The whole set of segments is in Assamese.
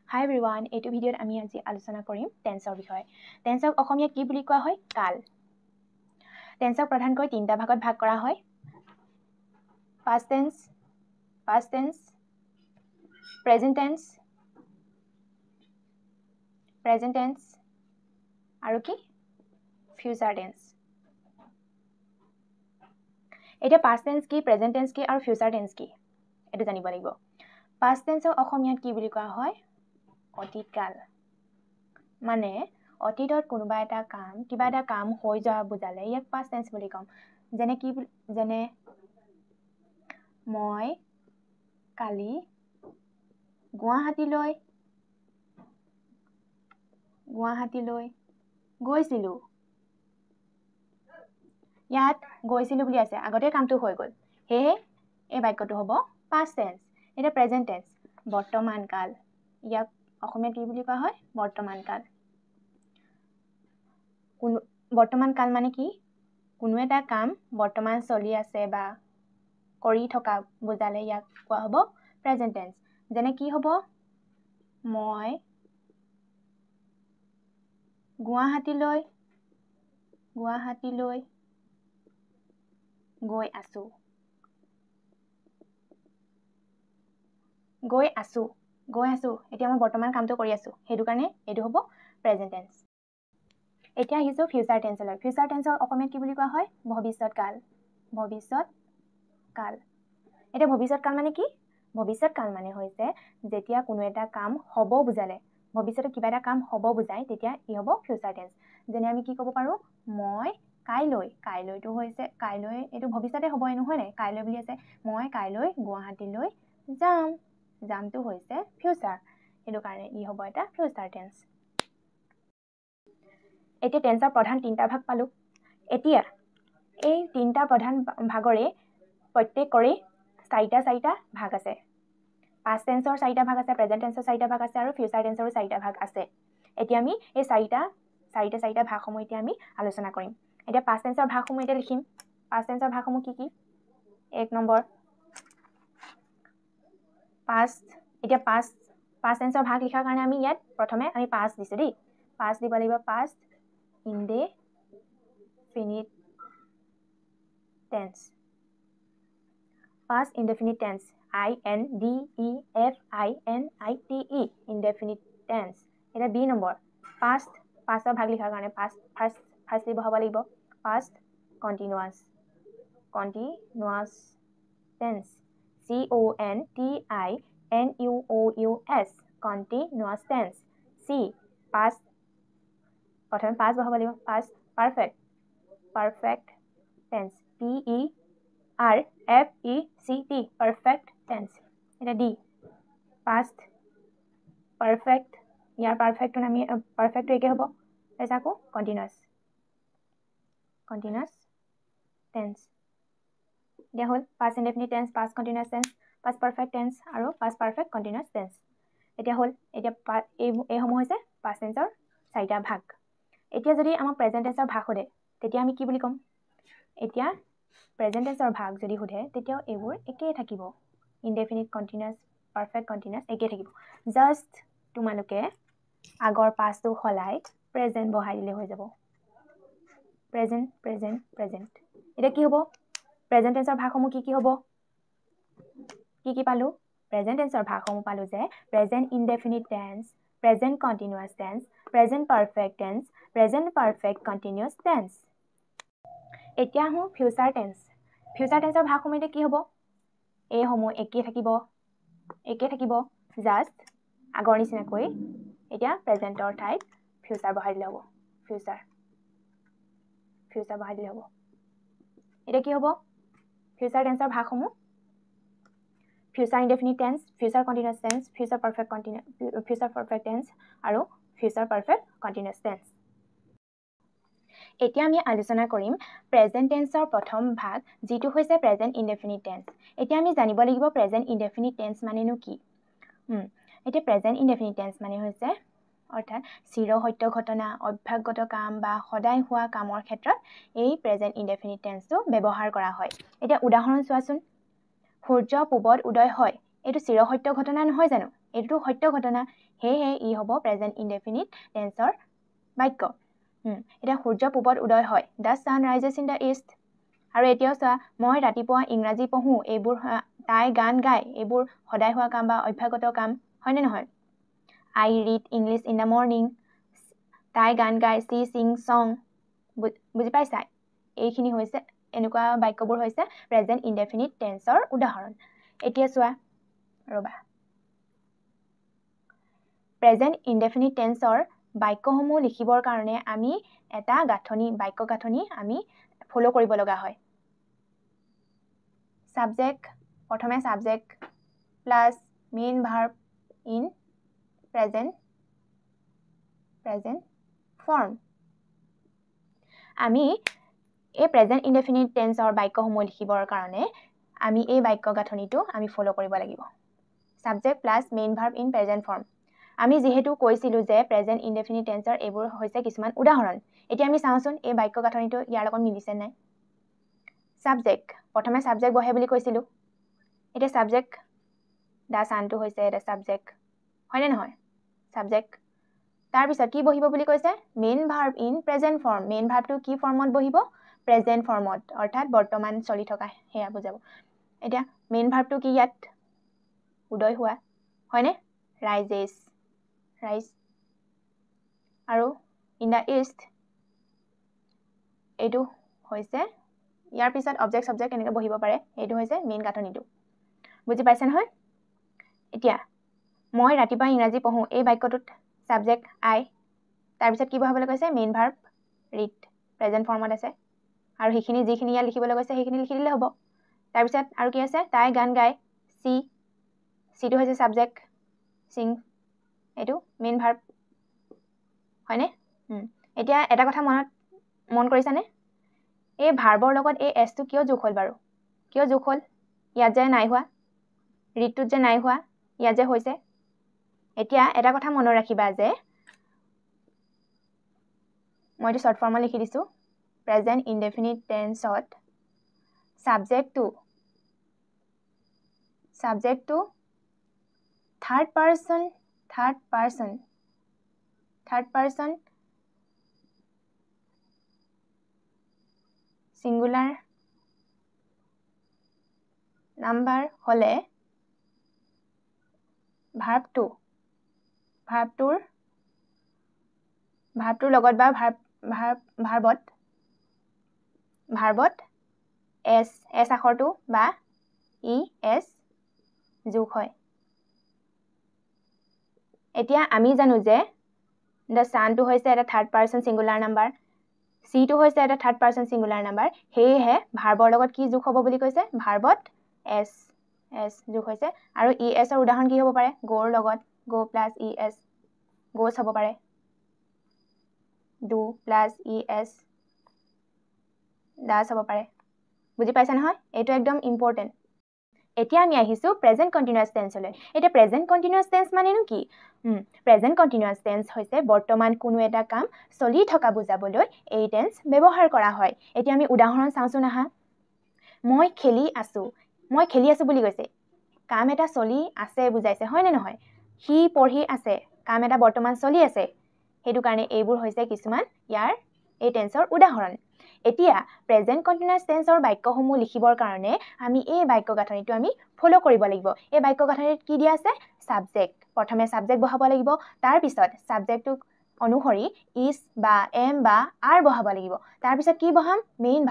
Hi everyone, এইটো ভিডিঅ'ত আমি আজি আলোচনা কৰিম টেন্সৰ বিষয়ে। টেন্সক অসমীয়াত কি বুলি কোৱা হয়? কাল। টেন্সক প্ৰধানকৈ তিনিটা ভাগত ভাগ কৰা হয়। Past tense, present tense, আৰু কি? Future tense. এতিয়া past tense কি, present tense কি আৰু future tense কি? এইটো জানিব লাগিব। Past tense অসমীয়াত কি বুলি কোৱা হয়? অতীতকাল। মানে অতীতত কোনোবা এটা কাম কিবা এটা কাম হৈ যোৱা বুজালে ইয়াক past tense বুলি কম। যেনে মই কালি গুৱাহাটীলৈ গৈছিলো। ইয়াত গৈছিলো বুলি আছে, আগতে কামটো হৈ গ'ল, সেয়ে এই বাক্যটো হ'ব past tense। এটা present tense, বৰ্তমান কাল। ইয়াক অসমীয়াত কি বুলি কোৱা হয়? বৰ্তমান কাল। বৰ্তমান কাল মানে কি? কোনো এটা কাম বৰ্তমান চলি আছে বা কৰি থকা বুজালে ইয়াক কোৱা হ'ব present tense। যেনে কি হ'ব? মই গুৱাহাটীলৈ গৈ আছো। এতিয়া মই বৰ্তমান কামটো কৰি আছো, সেইটো কাৰণে এইটো হ'ব present tense। এতিয়া আহিছো future tense লৈ। future tense অসমীয়াত কি বুলি কোৱা হয়? ভৱিষ্যৎকাল। এতিয়া ভৱিষ্যৎকাল মানে কি? ভৱিষ্যৎকাল মানে হৈছে যেতিয়া কোনো এটা কাম হ'ব বুজালে, ভৱিষ্যতে কিবা এটা কাম হ'ব বুজায়, তেতিয়া ই হ'ব future tense। যেনে আমি কি ক'ব পাৰো? মই কাইলৈটো হৈছে কাইলৈ, এইটো ভৱিষ্যতে হ'ব নহয় নাই? কাইলৈ বুলি আছে, মই কাইলৈ গুৱাহাটীলৈ যাম। যামটো হৈছে future, সেইটো কাৰণে ই হ'ব এটা future tense। এতিয়া টেন্সৰ প্ৰধান তিনিটা ভাগ পালো। এতিয়া এই তিনিটা প্ৰধান ভাগৰে প্ৰত্যেকৰে চাৰিটা ভাগ আছে। past tenseৰ চাৰিটা ভাগ আছে, present tenseৰ চাৰিটা ভাগ আছে আৰু future tenseৰো চাৰিটা ভাগ আছে। এতিয়া আমি এই চাৰিটা ভাগসমূহ এতিয়া আমি আলোচনা কৰিম। এতিয়া past tenseৰ ভাগসমূহ এতিয়া লিখিম। past tenseৰ ভাগসমূহ কি কি? 1 নম্বৰ past। এতিয়া past tenseৰ ভাগ লিখাৰ কাৰণে আমি ইয়াত প্ৰথমে আমি past দিছো দেই। past দিব লাগিব, past indefinite tense। past indefinite tense, INDEFINITE, indefinite tense। এটা B নম্বৰ, pastৰ ভাগ লিখাৰ কাৰণে ফাৰ্ষ্টলি বহাব লাগিব past continuous tense, CONTINUOUS, continuous tense। C, past, প্ৰথমে past বহাব লাগিব, past perfect tense, PERFECT, perfect tense। এটা D, past perfect, ইয়াৰ perfectটো আমি perfectটো একে হ'ব, তাৰপিছত আকৌ continuous tense। এতিয়া হ'ল past indefinite tense, past continuous tense, past perfect tense আৰু past perfect continuous tense। এতিয়া এইসমূহ হৈছে past tenseৰ চাৰিটা ভাগ। এতিয়া যদি আমাক present tenseৰ ভাগ সোধে, তেতিয়া আমি কি বুলি ক'ম? এতিয়া present tenseৰ ভাগ যদি সোধে, তেতিয়াও এইবোৰ একেই থাকিব। indefinite, continuous, perfect, continuous একেই থাকিব। জাষ্ট তোমালোকে আগৰ pastটো সলাই present বহাই দিলে হৈ যাব। present। এতিয়া কি হ'ব? present tenseৰ ভাগসমূহ কি হ'ব? কি পালো? present tenseৰ ভাগসমূহ পালো যে present indefinite tense, present continuous tense, present perfect tense, present perfect continuous tense। এতিয়া আহো future tense। future tenseৰ ভাগসমূহ এতিয়া কি হ'ব? এইসমূহ একেই থাকিব, জাষ্ট আগৰ নিচিনাকৈ এতিয়া প্ৰেজেণ্টৰ ঠাইত ফিউচাৰ বহাই দিলে হ'ব। ফিউচাৰ বহাই দিলে হ'ব। এতিয়া কি হ'ব? ফিউচাৰ টেন্সৰ ভাগসমূহ future indefinite tense, future continuous tense, future perfect tense আৰু ফিউচাৰ পাৰফেক্ট কণ্টিনিউয়াছ টেন্স। এতিয়া আমি আলোচনা কৰিম প্ৰেজেণ্ট টেন্সৰ প্ৰথম ভাগ, যিটো হৈছে প্ৰেজেণ্ট ইনডেফিনিট টেন্স। এতিয়া আমি জানিব লাগিব প্ৰেজেণ্ট ইনডেফিনিট টেন্স মানেনো কি? এতিয়া প্ৰেজেণ্ট ইনডেফিনিট টেন্স মানে হৈছে অৰ্থাৎ চিৰসত্য ঘটনা, অভ্যাসগত কাম বা সদায় হোৱা কামৰ ক্ষেত্ৰত এই প্ৰেজেণ্ট ইনডেফিনিট টেন্সটো ব্যৱহাৰ কৰা হয়। এতিয়া উদাহৰণ চোৱাচোন। সূৰ্য পূবত উদয় হয়, এইটো চিৰসত্য ঘটনা নহয় জানো? এইটো সত্য ঘটনা হেহে ই হ'ব প্ৰেজেন্ট ইনডেফিনিট টেন্সৰ বাক্য এটা সূৰ্য পূবত উদয় হয় the sun rises in the east আৰু এতিয়াও চোৱা মই ৰাতিপুৱা ইংৰাজী পঢ়ো এইবোৰ তাই গান গায় এইবোৰ সদায় হোৱা কাম বা অভ্যাগত কাম হয়নে নহয় I read English in the morning তাই গান গায় চি সিং সং বুজি পাইছা এইখিনি হৈছে এনেকুৱা বাক্যবোৰ হৈছে প্ৰেজেন্ট ইনডেফিনিট টেন্সৰ উদাহৰণ এতিয়া চোৱা ৰবা প্ৰেজেন্ট ইনডেফিনিট টেন্সৰ বাক্যসমূহ লিখিবৰ কাৰণে আমি এটা গাঁথনি বাক্য গাঁথনি আমি ফলো কৰিব লগা হয় সাবজেক্ট প্ৰথমে subject plus main verb in present form আমি এই প্ৰেজেন্ট ইনডেফিনিট টেন্সৰ বাক্যসমূহ লিখিবৰ কাৰণে আমি এই বাক্য গাঁথনিটো আমি ফলো কৰিব লাগিব subject plus main verb in present form আমি যেহেতু কৈছিলো যে প্ৰেজেন্ট ইনডেফিনিট টেন্সৰ এইবোৰ হৈছে কিছুমান উদাহৰণ এতিয়া আমি চাওঁচোন এই বাক্য গাঁথনিটো ইয়াৰ লগত মিলিছে নাই সাবজেক্ট প্ৰথমে সাবজেক্ট বহে বুলি কৈছিলো এটা সাবজেক্ট দা সানটো হৈছে এটা সাবজেক্ট হয়নে নহয় সাবজেক্ট তাৰ পিছত কি বহিব বুলি কৈছে main verb in present form main ভাৰ্বটো কি ফৰ্মত বহিব প্ৰেজেন্ট ফৰ্মত অৰ্থাৎ বৰ্তমান চলি থকা হেয়া বুজাব এটা মেইন ভাৰ্বটো কি ইয়াত উদয় হোৱা হয়নে ৰাইজেছ ৰাইজ আৰু ইন দ্য ইষ্ট এইটো হৈছে ইয়াৰ পিছত অবজেক্ট সাবজেক্ট এনেকৈ বহিব পাৰে এইটো হৈছে মেইন গাঁথনিটো বুজি পাইছে নহয় এতিয়া মই ৰাতিপুৱা ইংৰাজী পঢ়ো এই বাক্যটোত সাবজেক্ট আই তাৰ পিছত কি বহাবলৈ কৈছে মেইন ভাৰ্ব ৰিড প্ৰেজেন্ট ফৰ্মত আছে আৰু যিখিনি ইয়াত লিখিবলৈ কৈছে সেইখিনি লিখি দিলে হ'ব তাৰ পিছত আৰু কি আছে তাই গান গায় সিটো হৈছে সাবজেক্ট সিং এইটো মেইন ভার্ব হয়নে এতিয়া এটা কথা মন কৰিছানে এই ভাৰ্বৰ লগত এই এছটো কিয় যোগ হ'ল বাৰু কিয় যোগ হ'ল ইয়াত যে নাই হোৱা ৰিডটোত যে নাই হোৱা ইয়াত যে হৈছে এতিয়া এটা কথা মনত ৰাখিবা যে মই এইটো শৰ্ট ফৰ্মত লিখি দিছো প্ৰেজেন্ট ইনডেফিনিট টেন্সত সাবজেক্টটো থাৰ্ড পাৰ্সন সিঙ্গুলাৰ নাম্বাৰ হলে ভাৰ্বটোৰ লগত বা ভাৰ্বত এছ আখৰটো বা এছ যোগ হয় এতিয়া আমি জানো যে দ্য সানটো হৈছে এটা থাৰ্ড পাৰ্সন সিঙ্গুলাৰ নাম্বাৰ সিটো হৈছে এটা থাৰ্ড পাৰ্সন সিঙ্গুলাৰ নাম্বাৰ হেহে ভাৰ্বৰ লগত কি যোগ হ'ব বুলি কৈছে ভাৰ্বত এছ যোগ হৈছে আৰু এছ ৰ উদাহৰণ কি হ'ব পাৰে গোৰ লগত গো প্লাস এছ গোছ হ'ব পাৰে ডু প্লাস এছ দাস হ'ব পাৰে বুজি পাইছা নহয় এইটো একদম ইম্পৰ্টেন্ট এতিয়া আমি আহিছো প্ৰেজেন্ট কন্টিনিউয়াস টেন্সলৈ এটা প্ৰেজেন্ট কন্টিনিউয়াস টেন্স মানেনো কি প্ৰেজেন্ট কন্টিনিউয়াস টেন্স হৈছে বৰ্তমান কোনো এটা কাম চলি থকা বুজাবলৈ এই টেন্স ব্যৱহাৰ কৰা হয় এতিয়া আমি উদাহৰণ চাওঁচোন আহা মই খেলি আছো বুলি কৈছে কাম এটা চলি আছে বুজাইছে হয় নে নহয় হি পঢ়ি আছে কাম এটা বৰ্তমান চলি আছে হেতু কাৰণে এইবোৰ হৈছে কিছুমান ইয়াৰ এই টেন্সৰ উদাহৰণ এতিয়া প্ৰেজেন্ট কন্টিনিউয়াস টেন্সৰ বাক্যসমূহ লিখিবৰ কাৰণে আমি এই বাক্য গাঁথনিটো আমি ফলো কৰিব লাগিব এই বাক্য গাঁথনিত কি দিয়া আছে সাবজেক্ট প্ৰথমে সাবজেক্ট বহাব লাগিব তাৰ পিছত সাবজেক্টটো অনুসৰি ইজ বা এম বা আৰ বহাব লাগিব তাৰ পিছত কি বহাম মেইন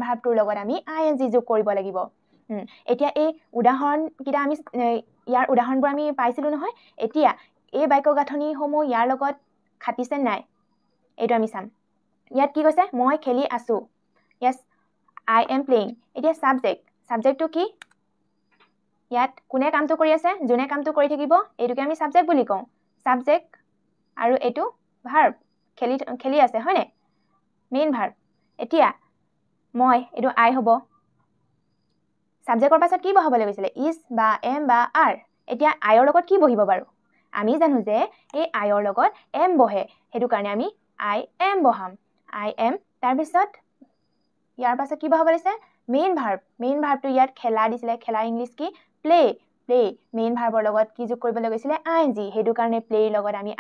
ভাৰ্বটোৰ লগত আমি আইএনজি যোগ কৰিব লাগিব এতিয়া এই উদাহৰণ কিটা আমি ইয়াৰ উদাহৰণবোৰ আমি পাইছিলো নহয় এতিয়া এই বাক্য গাঁথনিসমূহ ইয়াৰ লগত খাটিছে নাই এইটো আমি চাম ইয়াত কি কৈছে মই খেলি আছো yes I am playing এতিয়া সাবজেক্টটো কি ইয়াত কোনে কামটো কৰি আছে যোনে কামটো কৰি থাকিব এইটোকে আমি সাবজেক্ট বুলি কওঁ সাবজেক্ট আৰু এটো ভাৰ্ব খেলি আছে হয়নে মেইন ভাৰ্ব এতিয়া মই এটো আই হ'ব সাবজেক্টৰ পাছত কি বহাবলৈ গৈছিলে ইজ বা এম বা আৰ এতিয়া আইৰ লগত কি বহিব বাৰু আমি জানো যে এই আইৰ লগত এম বহে হেতু কাৰণে আমি I am বহাম I am তাৰ পিছত ইয়াৰ পাছত কি বহাব লৈছে মেইন ভাৰ্বটো ইয়াত খেলা দিছিলে খেলা ইংলিছ কি প্লে প্লে মেইন ভাৰ্বৰ লগত কি যোগ কৰিবলৈ গৈছিলে আইএনজি সেইটো কাৰণে প্লেৰ লগত আমি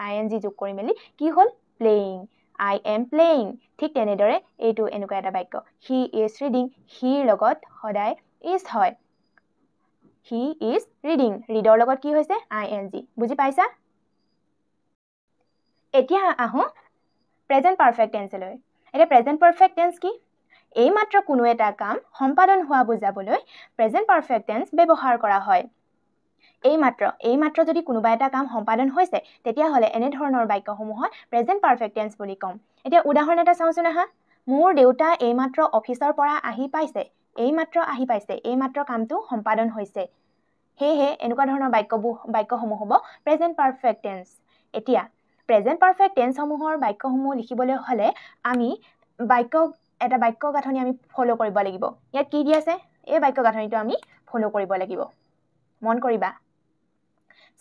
আইএনজি যোগ কৰি মেলি কি হ'ল প্লেইং I am playing ঠিক তেনেদৰে এইটো এনেকুৱা এটা বাক্য he is reading হিৰ লগত সদায় is হয় he is reading reader লগত কি হৈছে ing বুজি পাইছা এতিয়া আহো প্ৰেজেন্ট পাৰফেক্ট টেন্সলৈ এটা প্ৰেজেন্ট পাৰফেক্ট টেন্স কি এই মাত্ৰ কোনো এটা কাম সম্পাদন হোৱা বুজাবলৈ প্ৰেজেন্ট পাৰফেক্ট টেন্স ব্যৱহাৰ কৰা হয় এই মাত্ৰ যদি কোনোবা এটা কাম সম্পাদন হৈছে তেতিয়া হলে এনে ধৰণৰ বাক্যসমূহত প্ৰেজেন্ট পাৰফেক্ট টেন্স বুলি কম এতিয়া উদাহৰণ এটা চাওঁচোন আহা মোৰ দেউতা এই মাত্ৰ অফিচৰ পৰা আহি পাইছে এই মাত্ৰ কামটো সম্পাদন হৈছে হেহে এনেকুৱা ধৰণৰ বাক্যসমূহ হ'ব প্ৰেজেন্ট পাৰফেক্ট টেন্স এতিয়া প্ৰেজেন্ট পাৰফেক্ট টেন্সসমূহৰ বাক্যসমূহ লিখিবলৈ হলে আমি এটা বাক্য গাঁথনি আমি ফলো কৰিব লাগিব ইয়াত কি দি আছে এই বাক্য গাঁথনিটো আমি ফলো কৰিব লাগিব মন কৰিবা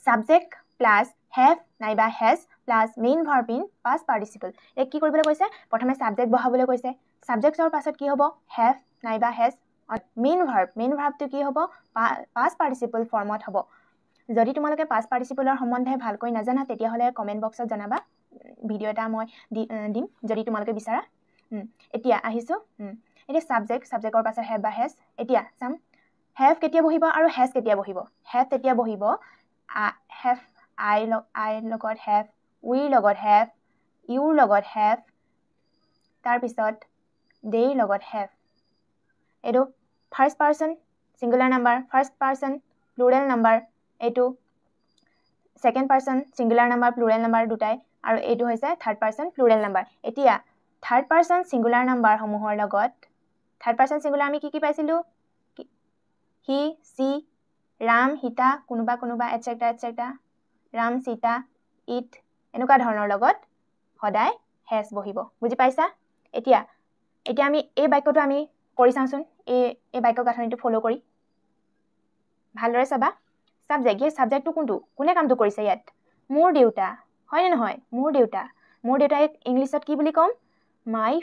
subject plus have নাইবা has plus main verb in past participle এই কি কৰিবলৈ কৈছে প্ৰথমে subject বহাবলৈ কৈছে subjectৰ পাছত কি হ'ব have নাইবা has main verbটো কি হ'ব past participle ফৰ্মত হ'ব যদি তোমালোকে past participle সম্বন্ধে ভালকৈ নাজানা তেতিয়া হলে কমেন্ট বক্সত জনাবা ভিডিও এটা মই দিম যদি তোমালোকে বিচাৰা এতিয়া আহিছো এতিয়া subjectৰ পাছত have বা has এতিয়া চাম have কেতিয়া বহিব আৰু has কেতিয়া বহিব have তেতিয়া বহিব have I লগত have we লগত have you লগত have তাৰ পিছত they লগত have এটো first person singular number first person plural number এটো second person singular number plural number দুটাই আৰু এটো হৈছে third person plural number এতিয়া third person singular number সমূহৰ লগত third person singular আমি কি পাইছিলো he she ৰাম সীতা কোনোবা etc ৰাম সীতা it এনেকুৱা ধৰণৰ লগত সদায় has বহিব বুজি পাইছা এতিয়া আমি এই বাক্যটো আমি কৰি চাওঁচোন এই বাক্য গাঁথনিটো ফলো কৰি ভালদৰে চাবা সাবজেক্টটো কোনটো কোনে কামটো কৰিছে ইয়াত মোৰ দেউতা হয় নে নহয় মোৰ দেউতাই ইংলিছত কি বুলি কম my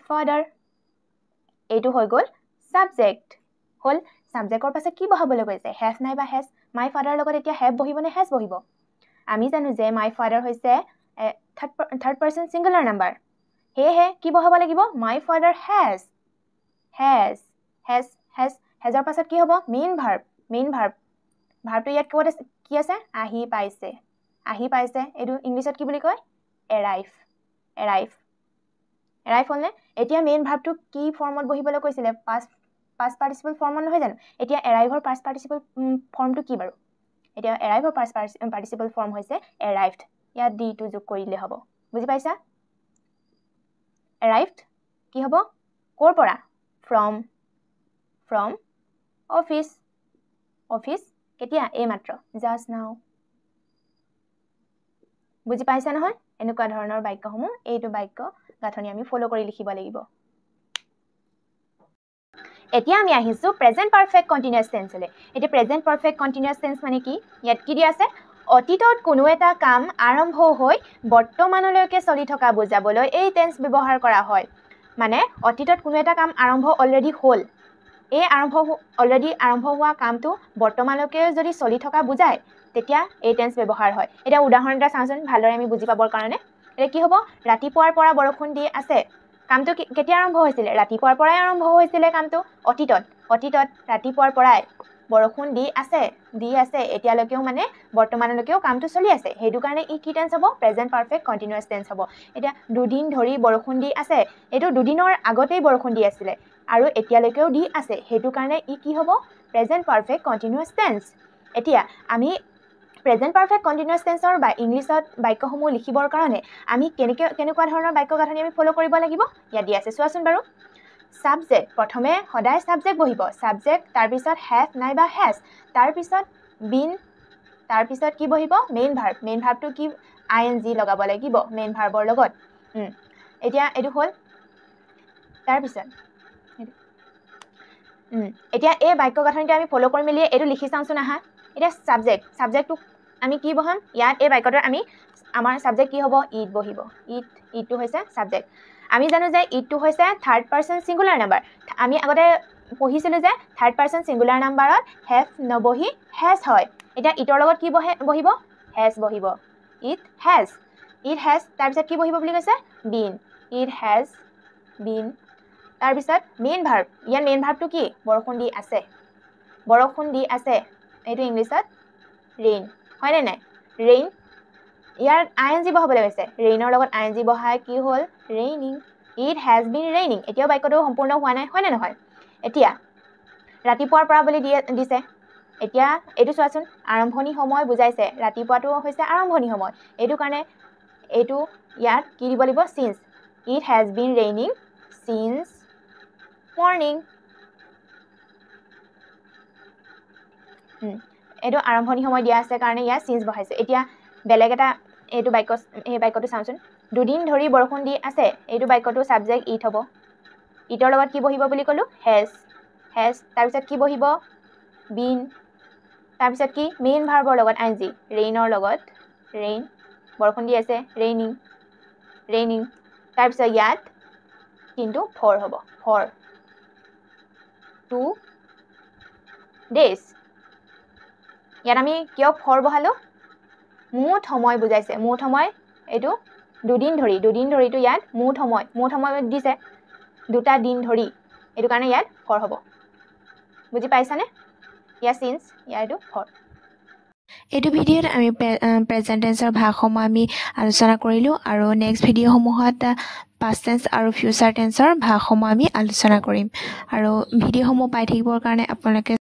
father এইটো হৈ গ'ল সাবজেক্ট হল সাবজেক্টৰ পাছত কি বহাবলৈ কৈছে have নাইবা has my father লগত এতিয়া have বহিব নে has বহিব আমি জানো যে my father হৈছে third person singular number হেহে কি বহাব লাগিব my father has hasৰ পাছত কি হ'ব main verb ভাৰ্বটো ইয়াত কি আছে আহি পাইছে এটো ইংলিছত কি বুলি কয় arrive হল নে এতিয়া মেইন ভাৰ্বটো কি ফৰ্মত বহিবলৈ কৈছিলে past participle ফৰ্মত নহয় জানো এতিয়া arriveৰ past participle ফৰ্মটো কি বাৰু এতিয়া arriveৰ past participle ফৰ্ম হৈছে arrived ইয়াত d টো যোগ কৰিলে হ'ব বুজি পাইছা arrived কি হ'ব কৰ পৰা from office কেতিয়া এই মাত্ৰ just now বুজি পাইছা নহয় এনেকুৱা ধৰণৰ বাক্যসমূহ এইটো বাক্য গাঁথনি আমি ফলো কৰি লিখিব লাগিব এতিয়া আমি আহিছো প্ৰেজেন্ট পাৰফেক্ট কন্টিনিউয়াস টেন্সলৈ এটা প্ৰেজেন্ট পাৰফেক্ট কন্টিনিউয়াস টেন্স মানে কি ইয়াত কি দি আছে অতীতত কোনো এটা কাম আৰম্ভ হৈ বৰ্তমানলৈকে চলি থকা বুজাবলৈ এই টেন্স ব্যৱহাৰ কৰা হয় মানে অতীতত কোনো এটা কাম আৰম্ভ অলৰেডি হ'ল এই অলৰেডি আৰম্ভ হোৱা কামটো বৰ্তমানলৈকে যদি চলি থকা বুজায় তেতিয়া এই টেন্স ব্যৱহাৰ হয় এটা উদাহৰণ এটা চাওঁচোন ভালদৰে আমি বুজি পাবৰ কাৰণে এটা কি হ'ব ৰাতিপুৱাৰ পৰা বৰষুণ দি আছে কামটো কেতিয়া আৰম্ভ হৈছিল ৰাতিপুৱাৰ পৰাই আৰম্ভ হৈছিল কামটো অতীতত ৰাতিপুৱাৰ পৰাই বৰষুণ দি আছে এতিয়ালৈকেও মানে বৰ্তমানলৈকেও কামটো চলি আছে হেতু কাৰণে ই কি টেন্স হ'ব প্ৰেজেন্ট পাৰফেক্ট কন্টিনিউয়াস টেন্স হ'ব এতিয়া দুদিন ধৰি বৰষুণ দি আছে এটো দুদিনৰ আগতেই বৰষুণ দি আছিল আৰু এতিয়ালৈকেও দি আছে হেতু কাৰণে ই কি হ'ব প্ৰেজেন্ট পাৰফেক্ট কন্টিনিউয়াস টেন্স এতিয়া আমি প্ৰেজেন্ট পাৰফেক্ট কন্টিনিউয়াস টেন্সৰ বা ইংলিছত বাক্যসমূহ লিখিবৰ কাৰণে আমি কেনেকুৱা ধৰণৰ বাক্য গাঁথনি আমি ফলো কৰিব লাগিব ইয়াত দি আছে চোৱাচোন বাৰু সাবজেক্ট প্ৰথমে সদায় সাবজেক্ট বহিব সাবজেক্ট তাৰ পিছত have নাইবা has তাৰ পিছত been তাৰ পিছত কি বহিব মেইন ভাৰ্বটো কি ing লগাব লাগিব মেইন ভাৰ্বৰ লগত এতিয়া এটো হ'ল তাৰ পিছত এতিয়া এই বাক্য গাঁথনিটো আমি ফলো কৰি মেলি এটো লিখি চাওঁচোন আহা এতিয়া সাবজেক্টটো আমি কি বহাম ইয়াত এই বাক্যটো আমি আমাৰ সাবজেক্ট কি হ'ব ইট বহিব ইটটো হৈছে সাবজেক্ট আমি জানো যে ইটটো হৈছে থাৰ্ড পাৰসন সিঙ্গুলাৰ নাম্বাৰ আমি আগতে পঢ়িছিলোঁ যে থাৰ্ড পাৰ্চন ছিংগুলাৰ নাম্বাৰত হেভ নবহি হেজ হয় এতিয়া ইটৰ লগত কি বহিব হেজ বহিব ইট হেজ তাৰপিছত কি বহিব বুলি কৈছে বিন ইট হেজ বিন তাৰপিছত মেইন ভাৰ্ব ইয়াৰ মেইন ভাৰ্বটো কি বৰষুণ দি আছে এইটো ইংলিছত ৰেইন হয়নে নাই ৰেইন ইয়াৰ আইএনজি বহাবলৈ কৈছে ৰেইনৰ লগত আইএনজি বহাই কি হ'ল raining it has been raining এতিয়াও বাক্যটো সম্পূৰ্ণ হোৱা নাই হয়নে নহয় এতিয়া ৰাতিপুৱাৰ পৰা বুলি দিছে এতিয়া এইটো চোৱাচোন আৰম্ভণি সময় বুজাইছে ৰাতিপুৱাটো হৈছে আৰম্ভণি সময় এইটো কাৰণে এইটো ইয়াত কি দিব লাগিব since it has been raining since morning এইটো আৰম্ভণি সময় দিয়া আছে কাৰণে ইয়াত সিন্স বহাইছে এতিয়া বেলেগ এটা এইটো বাক্যটো চাওঁচোন দুদিন ধৰি বৰষুণ দি আছে এইটো বাক্যটো সাবজেক্ট ইট হ'ব ইটৰ লগত কি বহিব বুলি ক'লো হেজ তাৰপিছত কি বহিব বিন তাৰপিছত কি মেইন ভাৰ্বৰ লগত আইএনজি ৰেইনৰ লগত ৰেইন বৰষুণ দি আছে ৰেইনিং তাৰপিছত ইয়াত কিন্তু ফৰ হ'ব ফৰ 2 days ইয়াত আমি কিয় ফৰ বহালো মুঠ সময় বুজাইছে মুঠ সময় এইটো দুদিন ধৰিটো ইয়াত মুঠ সময় দিছে দুটা দিন ধৰি এইটো কাৰণে ইয়াত ফৰ হ'ব বুজি পাইছানে ইয়াৰ সিন্স ইয়াৰ এইটো ফৰ এইটো ভিডিঅ'ত আমি প্ৰেজেন্ট টেন্সৰ ভাগসমূহ আমি আলোচনা কৰিলোঁ আৰু নেক্সট ভিডিঅ'সমূহত পাষ্ট টেন্স আৰু ফিউচাৰ টেন্সৰ ভাগসমূহ আমি আলোচনা কৰিম আৰু ভিডিঅ'সমূহ পাই থাকিবৰ কাৰণে আপোনালোকে